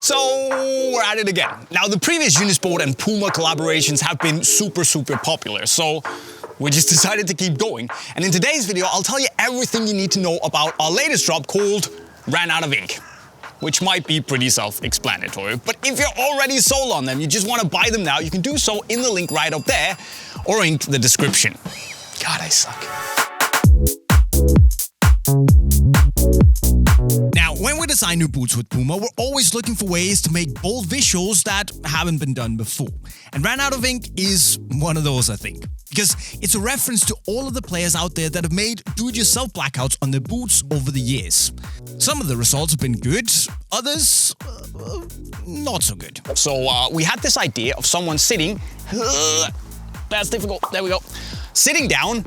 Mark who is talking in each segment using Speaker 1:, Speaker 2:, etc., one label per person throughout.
Speaker 1: So we're at it again. Now the previous Unisport and PUMA collaborations have been super popular, so we just decided to keep going. And in today's video, I'll tell you everything you need to know about our latest drop called Ran Out of Ink, which might be pretty self-explanatory. But if you're already sold on them, you just want to buy them now, you can do so in the link right up there or in the description. God, I suck. Now, when we design new boots with PUMA, we're always looking for ways to make bold visuals that haven't been done before. And Ran Out of Ink is one of those, I think. Because it's a reference to all of the players out there that have made do-it-yourself blackouts on their boots over the years. Some of the results have been good, others, not so good. So we had this idea of someone sitting, that's difficult, there we go. Sitting down,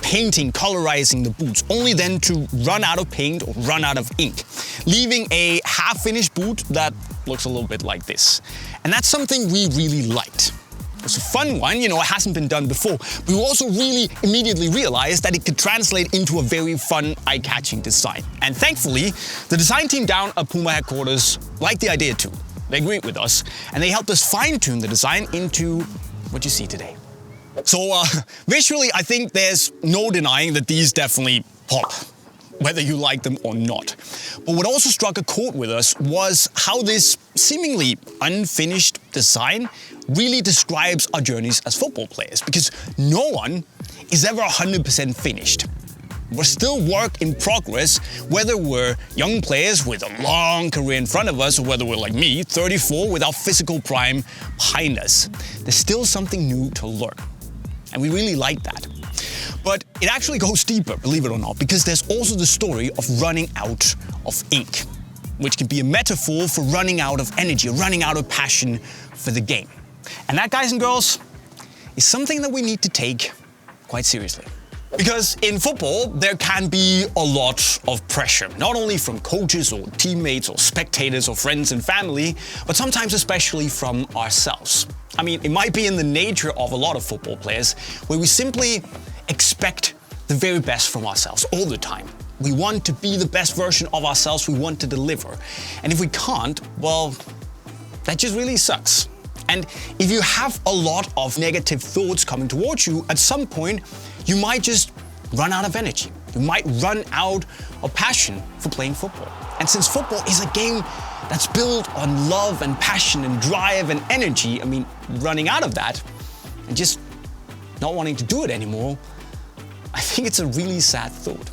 Speaker 1: painting, colorizing the boots, only then to run out of paint or run out of ink, leaving a half-finished boot that looks a little bit like this. And that's something we really liked. It's a fun one, it hasn't been done before, but we also really immediately realized that it could translate into a very fun, eye-catching design. And thankfully, the design team down at PUMA headquarters liked the idea too. They agreed with us, and they helped us fine-tune the design into what you see today. So visually, I think there's no denying that these definitely pop, whether you like them or not. But what also struck a chord with us was how this seemingly unfinished design really describes our journeys as football players, because no one is ever 100% finished. We're still work in progress, whether we're young players with a long career in front of us, or whether we're like me, 34, with our physical prime behind us. There's still something new to learn. And we really like that. But it actually goes deeper, believe it or not, because there's also the story of running out of ink, which can be a metaphor for running out of energy, running out of passion for the game. And that, guys and girls, is something that we need to take quite seriously. Because in football, there can be a lot of pressure, not only from coaches or teammates or spectators or friends and family, but sometimes especially from ourselves. I mean, it might be in the nature of a lot of football players where we simply expect the very best from ourselves all the time. We want to be the best version of ourselves, we want to deliver. And if we can't, well, that just really sucks. And if you have a lot of negative thoughts coming towards you, at some point, you might just run out of energy. You might run out of passion for playing football. And since football is a game that's built on love and passion and drive and energy, I mean, running out of that and just not wanting to do it anymore, I think it's a really sad thought.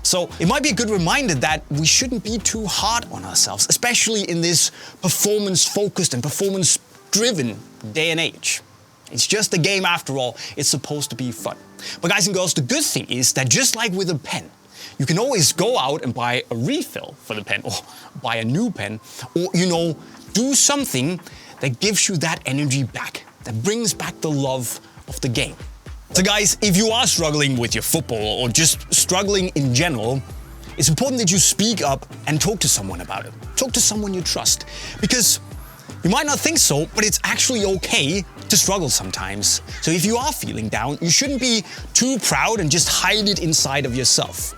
Speaker 1: So it might be a good reminder that we shouldn't be too hard on ourselves, especially in this performance-focused and performance-driven day and age. It's just a game after all, it's supposed to be fun. But guys and girls, the good thing is that just like with a pen, you can always go out and buy a refill for the pen, or buy a new pen, or, do something that gives you that energy back, that brings back the love of the game. So guys, if you are struggling with your football or just struggling in general, it's important that you speak up and talk to someone about it. Talk to someone you trust, because you might not think so, but it's actually okay to struggle sometimes. So if you are feeling down, you shouldn't be too proud and just hide it inside of yourself.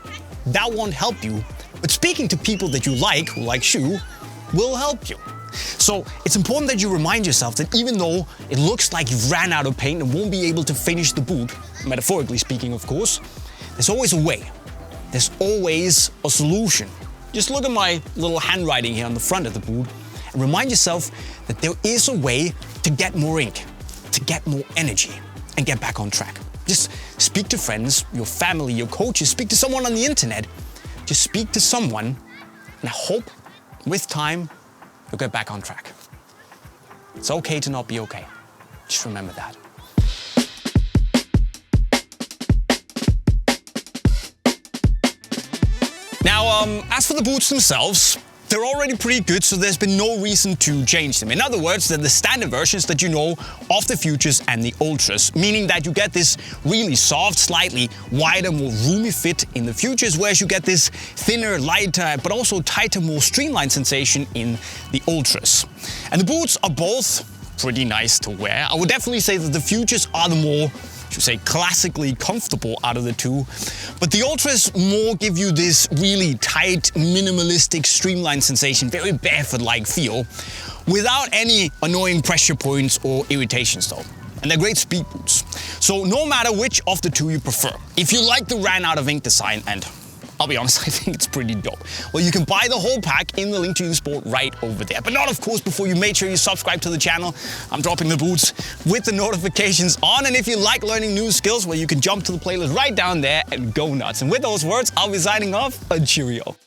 Speaker 1: That won't help you, but speaking to people that you like, who like you, will help you. So it's important that you remind yourself that even though it looks like you've ran out of paint and won't be able to finish the boot, metaphorically speaking of course, there's always a way. There's always a solution. Just look at my little handwriting here on the front of the boot and remind yourself that there is a way to get more ink, to get more energy, and get back on track. Just speak to friends, your family, your coaches, speak to someone on the internet. Just speak to someone, and I hope with time you'll get back on track. It's okay to not be okay. Just remember that. Now, as for the boots themselves, they're already pretty good, so there's been no reason to change them. In other words, they're the standard versions that you know of the Futures and the Ultras, meaning that you get this really soft, slightly wider, more roomy fit in the Futures, whereas you get this thinner, lighter, but also tighter, more streamlined sensation in the Ultras. And the boots are both pretty nice to wear. I would definitely say that the Futures are the more
Speaker 2: should say, classically comfortable out of the two. But the Ultras more give you this really tight, minimalistic, streamlined sensation, very barefoot-like feel, without any annoying pressure points or irritations though. And they're great speed boots. So no matter which of the two you prefer, if you like the ran out of ink design, and I'll be honest, I think it's pretty dope, well, you can buy the whole pack in the link to Unisport right over there. But not, of course, before you make sure you subscribe to the channel. I'm dropping the boots with the notifications on. And if you like learning new skills, well, you can jump to the playlist right down there and go nuts. And with those words, I'll be signing off. A cheerio.